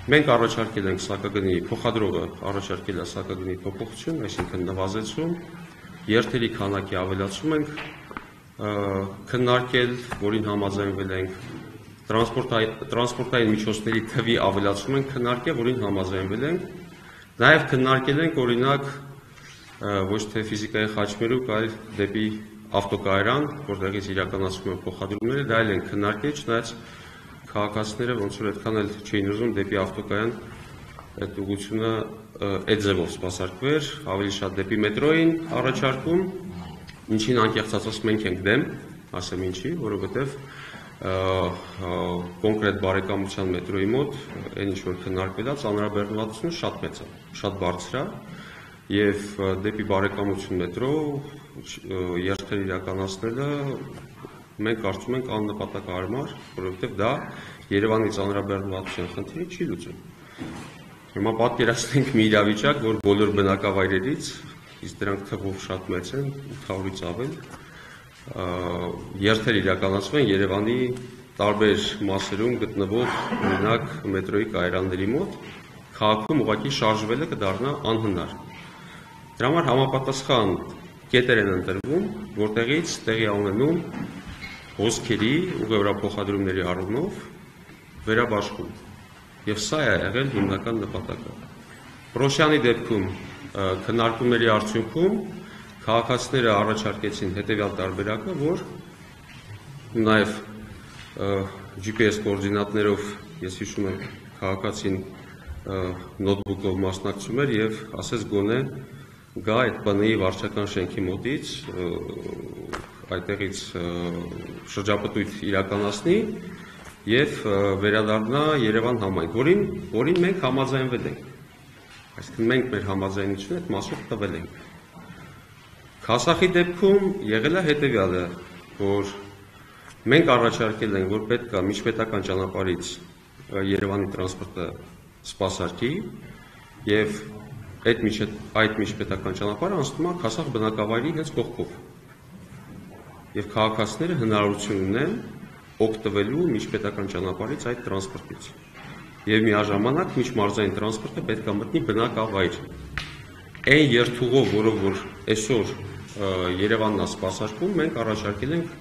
Մենք առաջարկել ենք սակագնի փոխադրողը առաջարկել է սակագնի փոփոխություն, այսինքն նվազեցում, երթերի քանակի ավելացում ենք քննարկել, որին համաձայնվել ենք, տրանսպորտային միջոցների թվի ավելացում ենք քննարկել, որին համաձայնվել ենք, նաև քննարկել ենք օրինակ ոչ թե ֆիզիկայի խաչմերուկ, այլ դեպի ավտոկայարան, որտեղից իրականացվում են փոխադրումները, դա էլ են քննարկել, չնայած քաղաքացիները ոնց որ այդքան էլ չէին ուզում դեպի ավտոկայան այդ ուղղությունը այդ ձևով սպասարկվեր, ավելի շատ դեպի մետրոյին առաջարկում, ինչին անկեղծած ասում մենք ենք դեմ, ասեմ ինչի, որովհետև կոնկրետ բարեկամության մետրոյի մոտ այն ինչ որ քննարկվել է, ծանրաբեռնվածությունը շատ մեծ է, շատ բարձր է, եւ դեպի բարեկամություն մետրո երթեր իրականացնելը մենք կարծում ենք աննպատակահարմար, որովհետև դա Երևանի ծանրաբեռնվածության խնդիրը չի լուծում։ Հիմա պատկերացնենք մի իրավիճակ, որ բոլոր բնակավայրերից, իսկ դրանք թվով շատ մեծ են, 800-ից ավել, երթեր իրականացվեն Երևանի տարբեր մասերում գտնվող օրինակ մետրոյի կայարանների մոտ, քաղաքում ուղղակի շարժվելը կդառնա անհնար։ Դրա համար համապատասխան կետեր են ընտրվում, որտեղից տեղի ունենում հոսքերի ուղևորափոխադրումների առումով վերաբաշխում։ Եվ սա է եղել հիմնական նպատակը։ Պրոշյանի դեպքում քննարկումների արդյունքում քաղաքացիները առաջարկեցին հետևյալ տարբերակը, որ նաև GPS կոորդինատներով, ես հիշում եմ, քաղաքացին նոթբուքով մասնակցում էր եւ ասեց գոնե գա այդ ՊՆ-ի վարչական շենքի մոտից, այդտեղից շրջապտույտ իրականացնի եւ վերադառնա Երևան համայնք, որին մենք համաձայնվել ենք։ Այսինքն մենք մեր համաձայնությունը այդ մասով տվել ենք։ Քասախի դեպքում եղել է հետեւյալը, որ մենք առաջարկել ենք, որ պետք է միջպետական ճանապարհից Երևանի տրանսպորտը սպասարկի եւ այդ միջպետական ճանապարհը անցնում է Քասախ բնակավայրի հենց կողքով։ Եվ քաղաքացիները հնարավորություն ունեն օգտվելու միջպետական ճանապարհից այդ տրանսպորտից։ Եվ միաժամանակ միջմարզային տրանսպորտը պետք է մտնի բնակավայր։ Այն երթուղով, որով որ այսօր Երևանն է սպասարկում, մենք առաջարկել ենք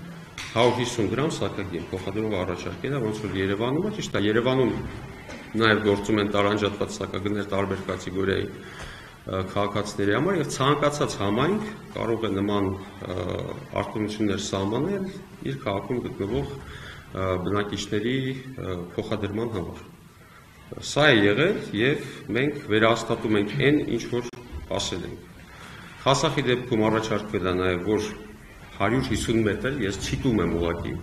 150 գրամ սակագին, փոխադրողը առաջարկել է, ոնց որ Երևանում է, ճիշտ է, Երևանում նաև գործում են տարանջատված սակագներ տարբեր կատեգորիայի քաղաքացիների համար եւ ցանկացած համայնք կարող է նման արտոնություններ սահմանել իր քաղաքում գտնվող բնակիչների փոխադրման համար։ Սա է եղել եւ մենք վերահաստատում ենք այն, ինչ որ ասել ենք։ Քասախի դեպքում առաջարկվել է նաեւ, որ 150 մետր, ես ցիտում եմ ուղղակի,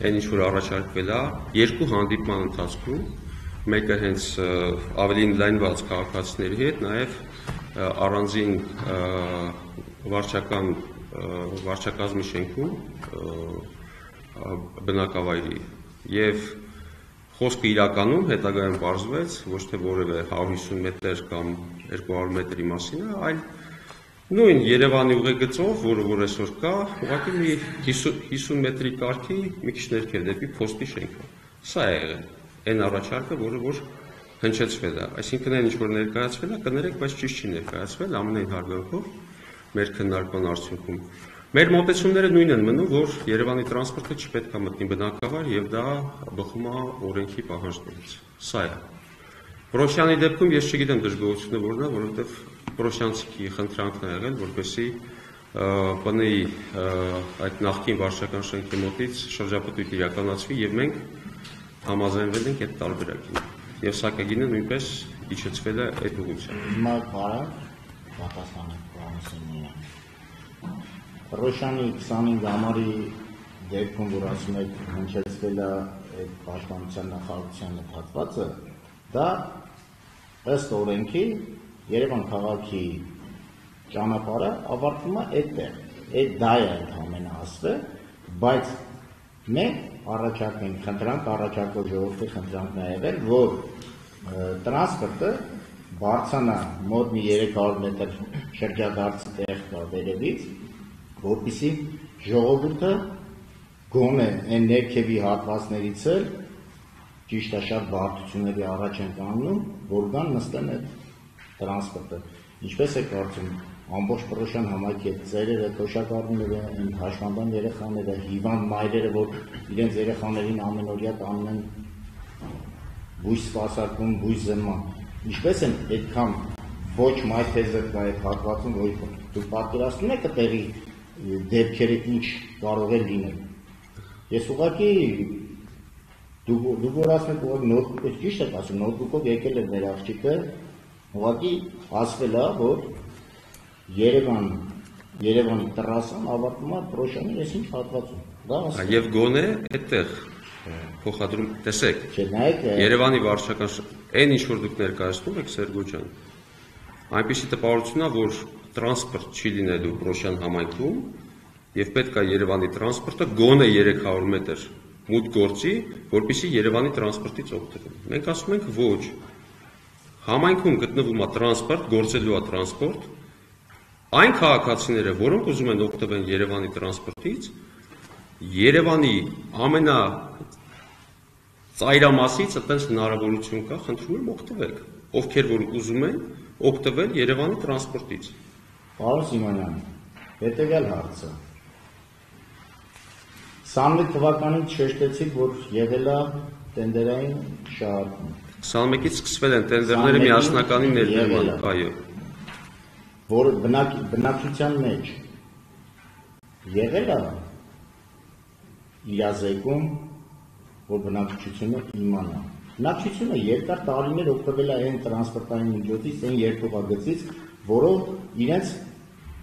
այն ինչ որ առաջարկվել է երկու հանդիպման ընթացքում, մեկը հենց ավելի ընդլայնված քաղաքացիների հետ, նաեւ առանձին վարչակազմի շենքում բնակավայրի եւ խոսքը իրականում հետագայում պարզվեց ոչ թե որևէ 150 մետր կամ 200 մետրի մասին է, այլ նույն Երևանի ուղեգծով, որը որ այսօր կա, ուղղակի մի 50 մետրի կարգի մի քիչ ներքև դեպի փոստի շենքը։ Սա է եղել այն առաջարկը, որը որ հնչեցվել է, այսինքն այն ինչ որ ներկայացվել է, կներեք, բայց ճիշտ չի ներկայացվել ամենայն հարգանքով մեր քննարկման արդյունքում։ Մեր մոտեցումները նույնն են մնում, որ Երևանի տրանսպորտը չպետք է մտնի բնակավայր եւ դա բխում է օրենքի պահանջներից։ Սա է։ Պրոշյանի դեպքում ես չգիտեմ դժգոհությունը որն է, որովհետեւ Պրոշյանցիքի խնդրանքն է եղել, որպեսզի ՊՆ-ի այդ նախկին վարչական շենքի մոտից շրջապտույտ իրականացվի եւ մենք համաձայնվել ենք այդ տարբերակին։ Եվ սակագինը նույնպես իջեցվել է այդ ուղղությամբ։ Հիմա բարը պատասխանը պլանոսինի։ Պրոշյանի 25 համարի դեպքում, որ ասում եք հնչեցվել է այդ պաշտպանության նախարարության հատվածը, դա ըստ օրենքի Երևան քաղաքի ճանապարհը ավարտվում է այդտեղ։ Այդ դա է ընդհանրապես ասվել, բայց մենք առաջարկենք, խնդրանք առաջարկող ժողովրդի խնդրանքն է եղել, որ տրանսպորտը բարձրանա մոտ մի 300 մետր շրջադարձի տեղ կա վերևից, որպեսզի ժողովուրդը գոնե այն ներքևի հատվածներից էլ ճիշտ է շատ բարդությունների առաջ են կանգնում, որ կան նստեն այդ տրանսպորտը։ Ինչպես է կարծում, ամբողջ Պռոշյան համայնքի այդ ծերերը, թոշակառուները, այն հաշմանդամ երեխաները, հիվանդ մայրերը, որ իրենց երեխաներին ամենօրյա տանում են բույս սպասարկում, բույս զնման, ինչպես են այդքան ոչ մայթեզը կա այդ հատվածում, որ դուք պատկերացնում եք տեղի դեպքերը ինչ կարող է լինել։ Ես ուղղակի դուք որ ասում եք ուղղակի նոթբուքով, ճիշտ եք ասում, նոթբուքով եկել է մեր աղջիկը, ուղղակի ասվել է, որ Երևանի տրասան ավարտվում է Պռոշյանի ես ինչ հատվածում։ Դա ասում։ Եվ գոնե այդտեղ փոխադրում, տեսեք, Երևանի վարչական այն ինչ որ դուք ներկայացնում եք Սերգո ջան, այնպիսի տպավորություն է, որ տրանսպորտ չի լինելու Պռոշյան համայնքում եւ պետք է Երևանի տրանսպորտը գոնե 300 մետր մուտք գործի, որպեսզի Երևանի տրանսպորտից օգտվեն։ Մենք ասում ենք ոչ։ Համայնքում գտնվում է տրանսպորտ, գործելու է տրանսպորտ, այն քաղաքացիները, որոնք ուզում են օգտվեն Երևանի տրանսպորտից, Երևանի ամենա ծայրամասից այդպես հնարավորություն կա, խնդրում եմ օգտվեք, ովքեր որ ուզում են օգտվել Երևանի տրանսպորտից։ Պարոն Սիմոնյան, հետևյալ հարցը։ 21 թվականին շեշտեցիք, որ եղել է տենդերային շահարկում։ 21-ից սկսվել են տենդերները միասնականի ներդրման, այո։ Որ բնակչության մեջ եղել է իրազեկում, որ բնակչությունը իմանա։ Բնակչությունը երկար տարիներ օգտվել է այն տրանսպորտային միջոցից, այն երկուղագծից, որով իրենց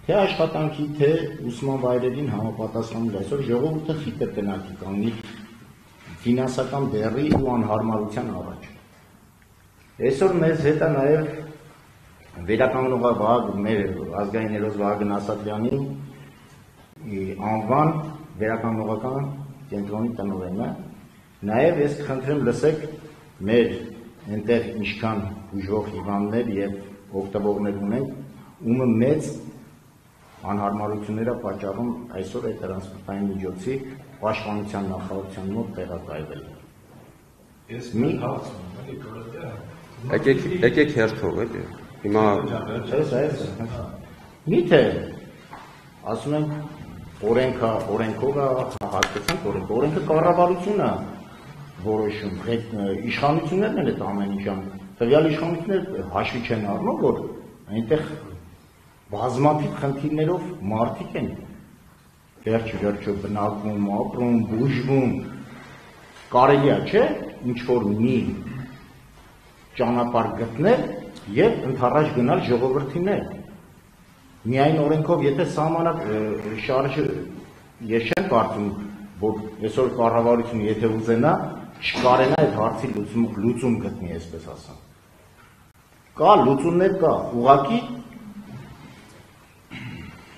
թե աշխատանքի, թե ուսման վայրերին համապատասխանում է։ Այսօր ժողովուրդը խիտ է կնակի կանգնի ֆինանսական դեռի ու անհարմարության առաջ։ Այսօր մեզ հետ է նաև վերականգնող մեր ազգային հերոս Վահագն Ասատրյանի անվան վերականգնողական կենտրոնի տնօրենը։ Նաև ես կխնդրեմ լսեք մեր այնտեղ ինչքան բուժվող հիվանդներ եւ օգտվողներ ունենք, ումը մեծ անհարմարությունները պատճառում այսօր այդ տրանսպորտային միջոցի պաշտպանության նախարարության մոտ տեղակայվել։ Ես մի հարցում եմ, Եկեք հերթով էլի։ Հիմա միթե ասում ենք օրենքով հաստատեցանք օրենքը կառավարությունը որոշում, իշխանություններն են այդ ամեն ինչը, տվյալ իշխանությունները հաշվի չեն առնում, որ այնտեղ բազմաթիվ խնդիրներով մարդիկ են վերջ-վերջո բնակվում, ապրում, բուժվում, կարելի է, չէ, ինչ-որ մի ճանապարհ գտնել եւ ընդառաջ գնալ ժողովրդին։ Միայն օրենքով, եթե սահմանակ շարժը ես չեմ կարծում, որ այսօր կառավարությունը եթե ուզենա, չկարենա այդ հարցի լուծում գտնի, այսպես ասեմ։ Կա լուծումներ կա, ուղղակի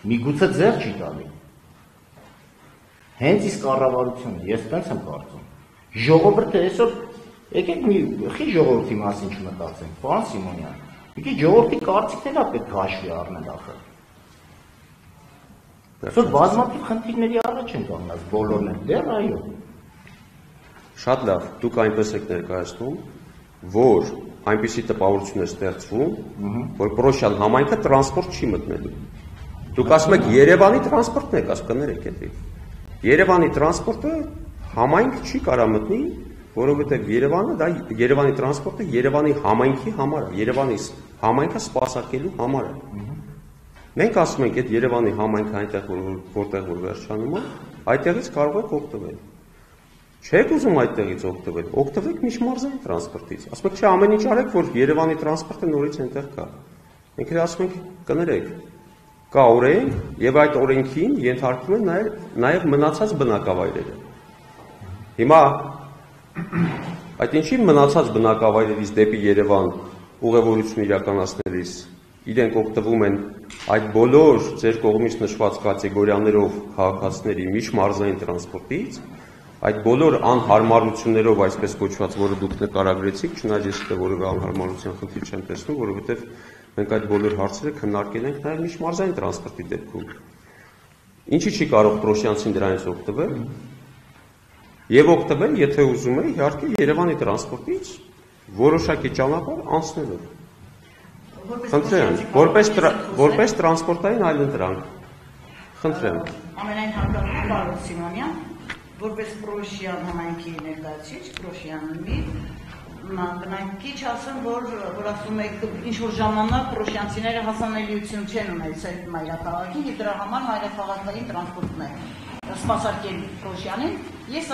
միգուցե ձեռ չի տալի։ Հենց իսկ կառավարությունը, ես տենց եմ կարծում։ Ժողովուրդը այսօր եկեք մի խի ժողովրդի մասին չմտածենք, պարոն Սիմոնյան։ Եկեք ժողովրդի կարծիքները պետք է հաշվի առնել ախր։ Այսօր բազմաթիվ խնդիրների առաջ են կանգնած բոլորն են, դեռ այո։ Շատ լավ, դուք այնպես եք ներկայացնում, որ այնպիսի տպավորություն է ստեղծվում, որ Պռոշյան համայնքը տրանսպորտ չի մտնելու։ Դուք ասում եք Երևանի տրանսպորտն եք ասում, կներեք էլի։ Երևանի տրանսպորտը համայնք չի կարա մտնի, որովհետև Երևանը դա Երևանի տրանսպորտը Երևանի համայնքի համար է, Երևանի համայնքը սպասարկելու համար է։ Մենք ասում ենք, այդ Երևանի համայնքը այնտեղ որտեղ որ վերջանում է, այդտեղից կարող եք օգտվել։ Չեք ուզում այդտեղից օգտվել, օգտվեք միջմարզային տրանսպորտից։ Ասում եք, չէ, ամեն ինչ արեք, որ Երևանի տրանսպորտը նորից այնտեղ կա։ Մենք էլ ասում ենք, կներեք, կա օրենք եւ այդ օրենքին ենթարկվում են նաեւ մնացած բնակավայրերը։ Հիմա այդ ինչի մնացած բնակավայրերից դեպի Երևան ուղևորություն իրականացնելիս իրենք օգտվում են այդ բոլոր ձեր կողմից նշված կատեգորիաներով քաղաքացիների միջմարզային տրանսպորտից, այդ բոլոր անհարմարություններով, այսպես կոչված, որը դուք նկարագրեցիք, չնայած ես դա որևէ անհարմարության խնդիր չեմ տեսնում, որովհետև մենք այդ բոլոր հարցերը քննարկել ենք նաև միջմարզային տրանսպորտի դեպքում։ Ինչի չի կարող պռոշյանցին դրանից օգտվել։ Եվ օգտվել, եթե ուզում է, իհարկե Երևանի տրանսպորտից որոշակի ճանապարհ անցնելով։ Խնդրեմ, որպես տրանսպորտային այլընտրանք։ Խնդրեմ։ Ամենայն հարկավոր Պարոն Սիմոնյան, որպես Պրոշյան համայնքի ներկայացուցիչ, Պրոշյանի բնակիչ ասեմ, որ ասում եք ինչ-որ ժամանակ պրոշյանցիները հասանելիություն չեն ունեցել մայրաքաղաքին և դրա համար մայրաքաղաքային տրանսպորտն է սպասարկել Պրոշյանին։ Ես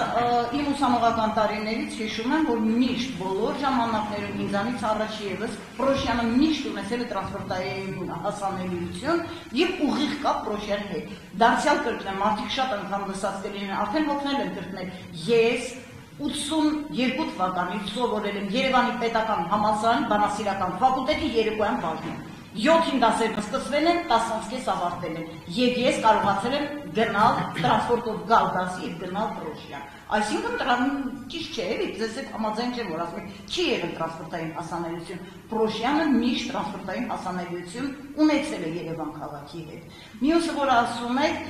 իմ ուսանողական տարիներից հիշում եմ, որ միշտ բոլոր ժամանակներում ինձանից առաջ ևս Պրոշյանը միշտ ունեցել է տրանսպորտային հասանելիություն և ուղիղ կապ Պրոշյանի հետ։ Դարձյալ կրկնեմ, մարդիկ շատ անգամ լսած կլինեն, արդեն հոգնել եմ կրկնել, ես 82 թվականից սովորել եմ Երևանի պետական համալսարանի բանասիրական ֆակուլտետի երեկոյան բաժնում։ 7-ին դասերն սկսվել են, 10:30 ավարտվել են, և ես կարողացել եմ գնալ տրանսպորտով գալ դասի և գնալ Պրոշյան։ Այսինքն ճիշտ չէ, էլի, ձեզ հետ համաձայն չեմ, որ ասում եք, չի եղել տրանսպորտային հասանելիություն։ Պրոշյանը միշտ տրանսպորտային հասանելիություն ունեցել է Երևան քաղաքի հետ։ Մյուսը, որ ասում եք,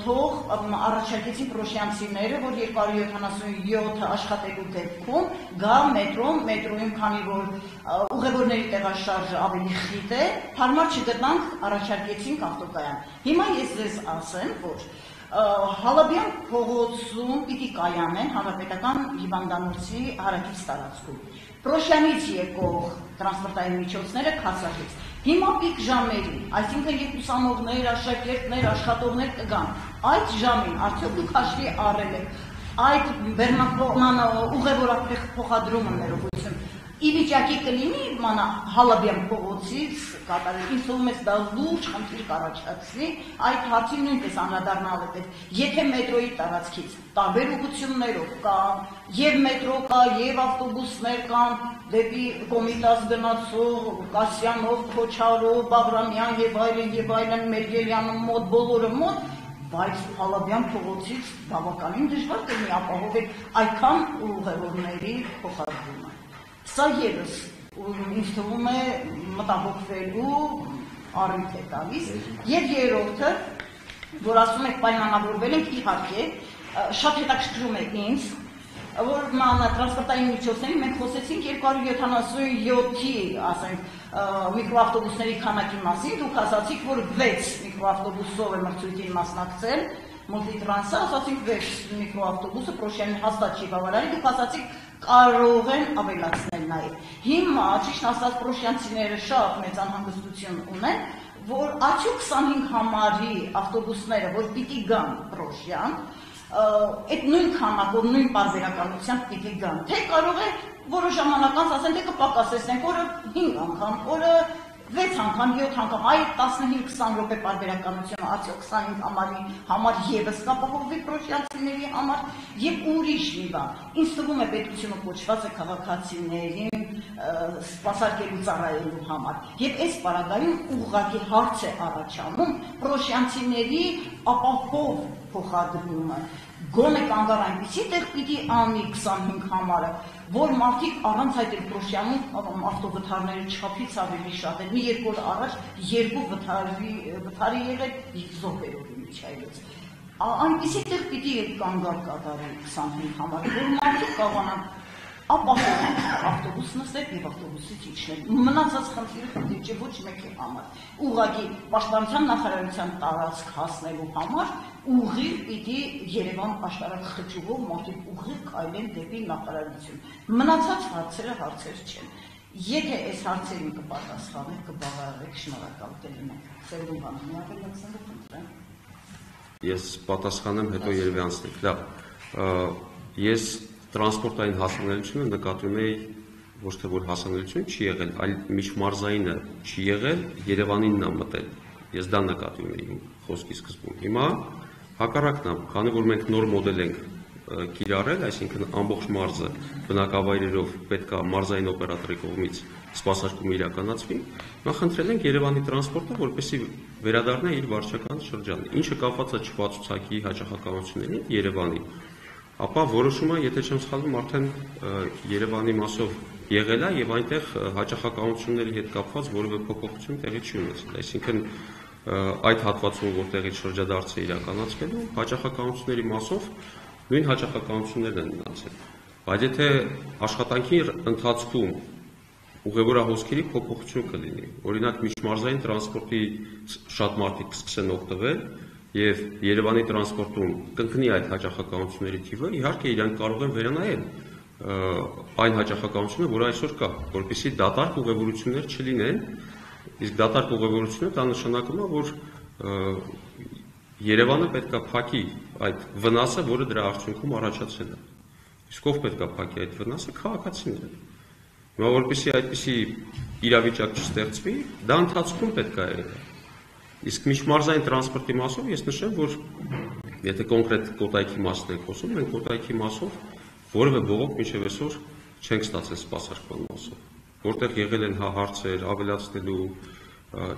թող առաջարկեցին պրոշյանցիները, որ 277 աշխատելու դեպքում գա մետրոյում, քանի որ ուղևորների տեղաշարժը ավելի խիտ է, հարմար չգտնանք, առաջարկեցինք ավտոկայան։ Հիմա ես ձեզ ասեմ, որ Հալաբյան փողոցում պիտի կայանեն հանրապետական հիվանդանոցի հարակից տարածքում։ Պրոշյանից եկող տրանսպորտային միջոցները Քասակից։ Հիմա պիկ ժամերի, այսինքն երբ ուսանողներ, աշակերտներ, աշխատողներ կգան, այդ ժամին արդյոք դուք հաշվի առել եք այդ ուղևորափոխ փոխադրումը ներողություն ի վիճակի կլինի Հալաբյան փողոցից կատարել, ինձ թվում է դա լուրջ խնդիր կառաջացնի, այդ հարցին նույնպես անդրադառնալ է պետք։ Եթե մետրոյի տարածքից տարբեր ուղղություններով կան, եւ մետրո կա, եւ ավտոբուսներ կան, դեպի Կոմիտաս գնացող, Կասյանով, Քոչարով, Բաղրամյան եւ այլն, Մերգելյանը մոտ, բոլորը մոտ, բայց Հալաբյան փողոցից բավականին դժվար կլինի ապահովել այդքան ուղևորների փոխադրումը։ Սա ևս ինձ թվում է մտահոգվելու առիթ է տալիս, եւ երրորդը, որ ասում եք պայմանավորվել ենք, իհարկե, շատ հետաքրքրում է ինձ, որ տրանսպորտային միջոցների մենք խոսեցինք 277-ի, ասենք, միկրոավտոբուսների քանակի մասին, դուք ասացիք, որ 6 միկրոավտոբուսով է մրցույթին մասնակցել, Մուլտիտրանսը, ասացինք 6 միկրոավտոբուսը Պրոշյանին հաստատ չի բավարարի, դուք ասացիք կարող են ավելացնել նաև։ Հիմա, ճիշտ ասած, պրոշյանցիները շատ մեծ անհանգստություն ունեն, որ արդյոք 25 համարի ավտոբուսները, որ պիտի գան Պրոշյան, այդ նույն քանակով, նույն պարբերականությամբ պիտի գան, թե կարող է որոշ ժամանակ անց ասեն, թե կպակասեցնենք, օրը 5 անգամ, օրը 6 անգամ, 7 անգամ, այդ 15-20 րոպե պարբերականությունը արդյոք 25 համարի համար ևս կապահովվի պրոշյանցիների համար եւ ուրիշ մի բան։ Ինձ թվում է պետությունը կոչված է քաղաքացիներին սպասարկելու ծառայելու համար։ Եվ այս պարագայում ուղղակի հարց է առաջանում պրոշյանցիների ապահով փոխադրումը։ Գոնե կանգար այնպիսի տեղ պիտի անի 25 համարը, որ մարդիկ առանց այդ Պրոշյանում ավտովթարները չափից ավելի շատ են։ Մի 2 օր առաջ 2 վթարի եղել զոհերովի միջայլոց։ Այնպիսի տեղ պիտի կանգար կատարել 25 համարը, որ մարդիկ կարողանան ապահովել ավտոբուս նստել եւ ավտոբուսից իջնել։ Մնացած խնդիրը չէ ոչ մեկի համար։ Ուղղակի պաշտպանության նախարարության տարածք հասնելու համար ուղիղ պիտի Երևան աշտարակ խճուղով մարդիկ ուղիղ քայլեն դեպի նախարարություն։ Մնացած հարցերը հարցեր չեն։ Եթե այս հարցերին կպատասխանեք, կբավարարեք, շնորհակալ կլինենք։ Սերուն բան միավորեցնելու խնդրեմ։ Ես պատասխանեմ, հետո երևի անցնենք։ Լավ։ Ես տրանսպորտային հասանելիությունը նկատում էի ոչ թե որ հասանելիություն չի եղել, այլ միջմարզայինը չի եղել, Երևանինն է մտել։ Ես դա նկատում էի իմ խոսքի սկզբում։ Հիմա հակառակն է, քանի որ մենք նոր մոդել ենք կիրառել, այսինքն ամբողջ մարզը բնակավայրերով պետք է մարզային օպերատորի կողմից սպասարկումը իրականացվի, նախընտրել ենք Երևանի տրանսպորտը, որպեսզի վերադառնա իր վարչական շրջանը, ինչը կապված է չբացուցակի հաճախականությունների Երևանի, ապա որոշումը, եթե չեմ սխալվում, արդեն Երևանի մասով եղել է եւ այնտեղ հաճախականությունների հետ կապված որևէ փոփոխություն տեղի չի ունեցել, այսինքն այդ հատվածում, որտեղից շրջադարձը իրականացվելու, հաճախականությունների մասով նույն հաճախականություններն են մնացել։ Բայց եթե աշխատանքի ընթացքում ուղևորահոսքերի փոփոխություն կլինի, օրինակ միջմարզային տրանսպորտի շատ մարդիկ կսկսեն օգտվել եւ Երևանի տրանսպորտում կընկնի այդ հաճախականությունների թիվը, իհարկե իրանք կարող են վերանայել այն հաճախականությունը, որ այսօր կա, որպեսզի դատարկ ուղևորություններ չլինեն, իսկ դատարկ ուղևորությունը դա նշանակում է, որ Երևանը պետք է փակի այդ վնասը, որը դրա արդյունքում առաջացել է։ Իսկ ով պետք է փակի այդ վնասը, քաղաքացիները։ Հիմա որպեսզի այդպիսի իրավիճակ չստեղծվի, դա ընթացքում պետք է եղել։ Իսկ միջմարզային տրանսպորտի մասով ես նշեմ, որ եթե կոնկրետ Կոտայքի մասն ենք խոսում, մենք Կոտայքի մասով որևէ բողոք մինչև այսօր չենք ստացել սպասարկման մասով, որտեղ եղել են հարցեր ավելացնելու,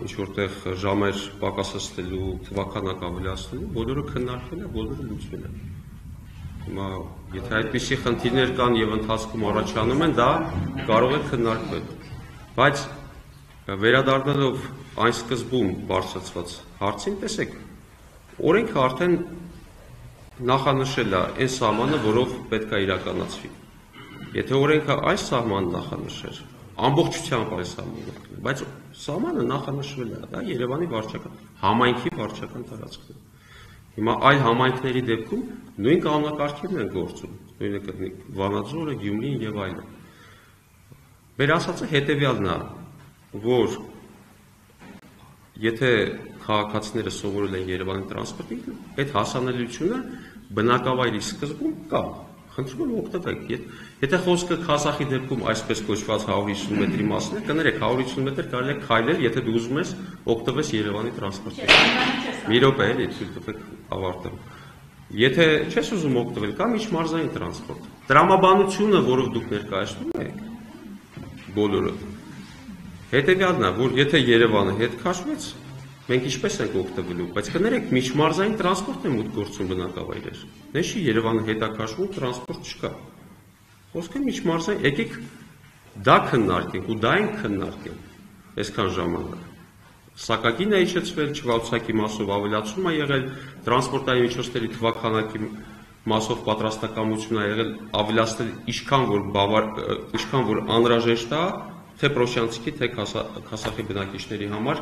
ինչ որտեղ ժամեր պակասացնելու, թվականակ ավելացնելու, բոլորը քննարկվել է, բոլորը լուծվել է։ Հիմա եթե այդպիսի խնդիրներ կան եւ ընթացքում առաջանում են, դա կարող է քննարկվել։ Բայց վերադառնալով այն սկզբում բարձրացված հարցին, տեսեք, օրենքը արդեն նախանշել է այն սահմանը, որով պետք է իրականացվի։ Եթե օրենքը այս սահմանը նախանշեր, ամբողջությամբ այս սահմանը, բայց սահմանը նախանշվել է, դա Երևանի վարչական համայնքի վարչական տարածքն է։ Հիմա այլ համայնքների դեպքում նույն կանոնակարգերն են գործում, նույնը կլինի Վանաձորը, Գյումրին եւ այլն։ Մեր ասածը հետեւյալն է, որ եթե քաղաքացիները սովորել են Երևանի տրանսպորտի, այդ հասանելիությունը բնակավայրի սկզբում կա, խնդրում եմ օգտվեք։ Եթե խոսքը Քազախի դեպքում այսպես կոչված 150 մետրի մասն է, կներեք 150 մետր կարելի է քայլել, եթե դու ուզում ես օգտվես Երևանի տրանսպորտից։ Մի րոպե էլի ցույց տվեք ավարտեմ։ Եթե չես ուզում օգտվել, կա միջմարզային տրանսպորտ։ Տրամաբանությունը, որով դուք ներկայացնում եք, բոլորը հետևյալն է, որ եթե Երևանը հետ քաշվեց, մենք ինչպես ենք օգտվելու, բայց կներեք, միջմարզային տրանսպորտն է մուտք գործում բնակավայրեր։ Նշի Երևանը հետաքաշվում, տրանսպորտ չկա։ Խոսքը միջմարզային, եկեք դա քննարկենք ու դա ենք քննարկենք այսքան ժամանակ։ Սակագին է իջեցվել, չվացակի մասով ավելացում է եղել, տրանսպորտային միջոցների թվաքանակի մասով պատրաստակամություն է եղել ավելացնել ինչքան որ անհրաժեշտ է, թե Պրոշյանցիքի, թե Քասախի բնակիչների համար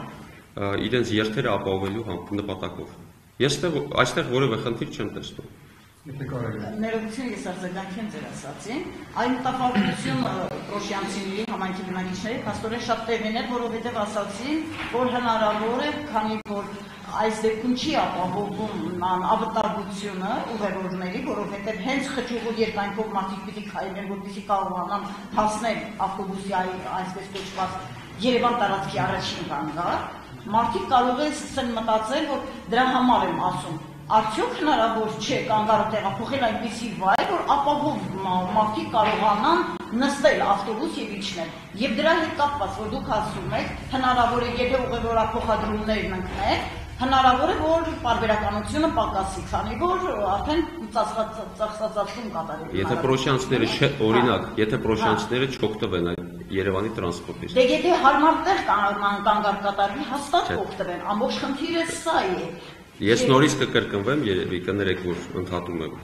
իրենց երթերը ապահովելու նպատակով։ Ես այստեղ որևէ խնդիր չեմ տեսնում։ Ներողություն, ես արձագանքեմ ձեր ասածին, այն տպավորությունը Պրոշյանցիների համայնքի բնակիչների փաստորեն շատ տեղին էր, որովհետև ասացին, որ հնարավոր է, քանի որ այս դեպքում չի ապահովում ավտարությունը ուղևորների, որովհետև հենց խճուղու երկայնքով մարդիկ պիտի քայլեն, որպեսզի կարողանան հասնել ավտոբուսի այսպես կոչված Երևան տարածքի առաջին հանգարկ, մարդիկ կարող են սկսել մտածել, որ դրա համար եմ ասում, արդյոք հնարավոր չէ կանգառը տեղափոխել այնպիսի վայր, որ ապահով մարդիկ կարողանան նստել ավտոբուս եւ իջնել։ Եվ դրա հետ կապված, որ դուք ասում եք, հնարավոր է, եթե ուղևորափոխադրումներն ընկնեն, հնարավոր է, որ պարբերականությունը պակասի, քանի որ արդեն ծախսածածկում կատարել։ Եթե պրոշյանցիները օրինակ, եթե պրոշյանցիները չօգտվեն այդ Երևանի տրանսպորտից։ Դե եթե հարմար տեղ կանգառ կատարվի, հաստատ կօգտվեն, ամբողջ խնդիրը սա է։ Ես նորից կկրկնվեմ, երևի կներեք, որ ընդհատում եմ,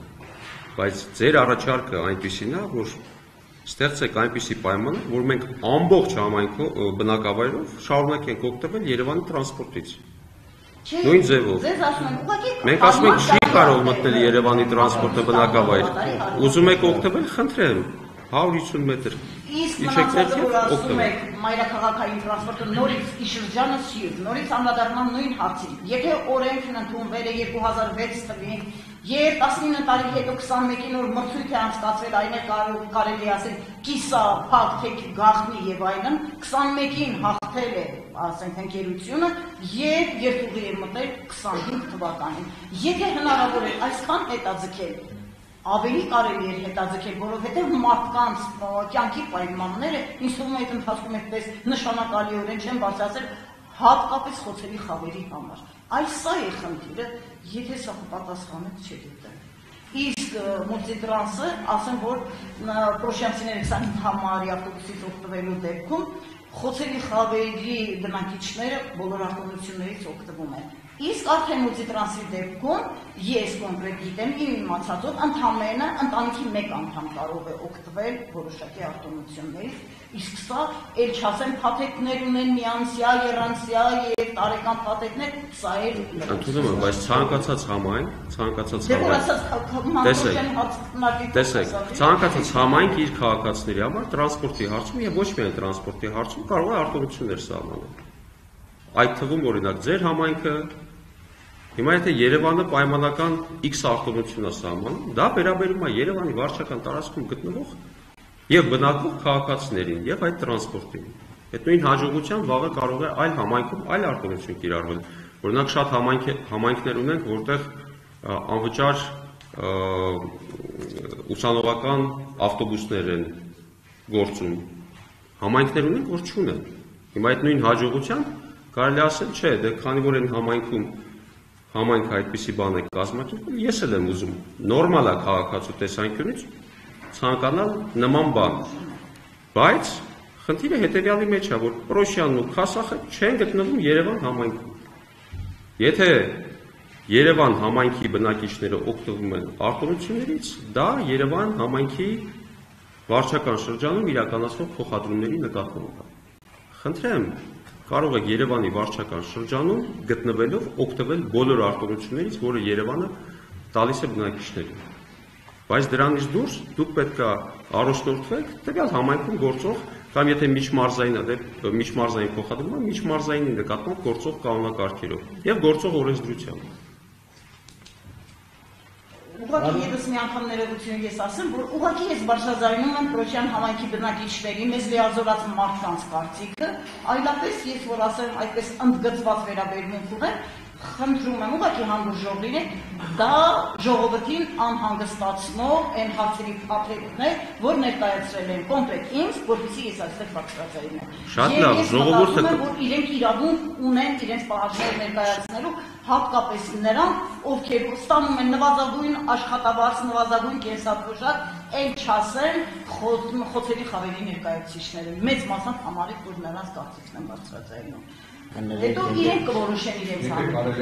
բայց ձեր առաջարկը այնպիսին է, որ ստեղծեք այնպիսի պայման, որ մենք ամբողջ համայնքով բնակավայրով շարունակենք օգտվել Երևանի տրանսպորտից։ Նույն ձևով։ Մենք ասում ենք չի կարող մտնել Երևանի տրանսպորտը բնակավայր։ Ուզում եք օգտվել, խնդրեմ, 150 մետր։ Իսկ մնացածը, որ ասում եք, մայրաքաղաքային տրանսպորտը նորից ի շրջանը սիրտ, նորից անդրադառնամ նույն հարցին։ Եթե օրենքն ընդունվել է 2006 թվականին, եւ 19 տարի հետո 21-ին որ մրցույթ է անցկացվել, այն էլ կարելի ասել կիսա, փակ, թեք, գաղտնի եւ այլն, 21-ին հաղթել է, ասենք, ընկերությունը եւ երթուղի է մտել 25 թվականին։ Եթե հնարավոր է այսքան հետաձգել, ավելի կարելի է հետաձգել, որովհետև մարդկանց կյանքի պայմանները ինձ թվում է այդ ընթացքում այդպես նշանակալիորեն չեն բարձրացել հատկապես խոցելի խավերի համար։ Այս սա է խնդիրը, եթե սա պատասխանեց չէ դիտել։ Իսկ մուլտիտրանսը, ասեմ, որ պրոշյանցիները 25 համարի ավտոբուսից օգտվելու դեպքում խոցելի խավերի բնակիչները բոլոր արտոնություններից օգտվում են։ Իսկ Արթեմուծի տրանսի դեպքում ես կոնկրետ գիտեմ, իմ իմացածով ընդամենը ընտանիքի մեկ անդամ կարող է օգտվել որոշակի արտոնություններից, իսկ սա էլ չասեմ փաթեթներ ունեն միանցյա, եռանցյա եւ տարեկան փաթեթներ, սա էլ Ընդունում եմ, բայց ցանկացած համայնք իր քաղաքացիների համար տրանսպորտի հարցում եւ ոչ միայն տրանսպորտի հարցում կարող է արտոնություններ սահմանել։ Այդ թվում օրինակ ձեր համայնքը հիմա եթե Երևանը պայմանական X արտոնություն է սահմանում, դա վերաբերում է Երևանի վարչական տարածքում գտնվող եւ բնակվող քաղաքացիներին եւ այդ տրանսպորտին։ Այդ նույն հաջողությամբ վաղը կարող է այլ համայնքում այլ արտոնություն կիրառվել։ Օրինակ շատ համայնքներ ունենք, որտեղ անվճար ուսանողական ավտոբուսներ են գործում։ Համայնքներ ունենք, որ չունեն։ Հիմա այդ նույն հաջողությամբ կարելի ասել, չէ, դե քանի որ այն համայնքը այդպիսի բան է կազմակերպել, ես էլ եմ ուզում նորմալ է քաղաքացու տեսանկյունից ցանկանալ նման բան։ Բայց խնդիրը հետևյալի մեջ է, որ Պրոշյանն ու Քասախը չեն գտնվում Երևան համայնքում։ Եթե Երևան համայնքի բնակիչները օգտվում են արտոնություններից, դա Երևան համայնքի վարչական շրջանում իրականացվող փոխադրումների նկատմամբ է։ Խնդրեմ, կարող եք Երևանի վարչական շրջանում գտնվելով օգտվել բոլոր արտոնություններից, որը Երևանը տալիս է բնակիչներին։ Բայց դրանից դուրս դուք պետք է առաջնորդվեք տվյալ համայնքում գործող կամ եթե միջմարզային է, միջմարզային փոխադրումը միջմարզայինի նկատմամբ գործող կանոնակարգերով եւ գործող օրենսդրությամբ։ Ուղղակի ևս մի անգամ ներողություն ես ասեմ, որ ուղղակի ես բարձրաձայնում եմ Պրոշյան համայնքի բնակիչների մեզ լիազորած մարդկանց կարծիքը, այլապես ես որ ասեմ այդպես ընդգծված վերաբերմունք ունեմ, խնդրում եմ ուղղակի հանդուրժ լինեք, դա ժողովրդին անհանգստացնող այն հարցերի փաթեթն է, որ ներկայացրել են կոնկրետ ինձ, որպեսզի ես այստեղ բարձրաձայնեմ։ Շատ լավ, ժողովուրդը որ իրենք իրավունք ունեն իրենց պահանջները ներկայացնելու, հատկապես նրանք, ովքեր ստանում են նվազագույն աշխատավարձ, նվազագույն կենսաթոշակ, այն չասեն խոցերի խավերի ներկայացուցիչները, մեծ մասամբ համարեք, որ նրանց կարծիքն են բարձրաձայնում։ Հետո իրենք կորոշեն իրենց համար։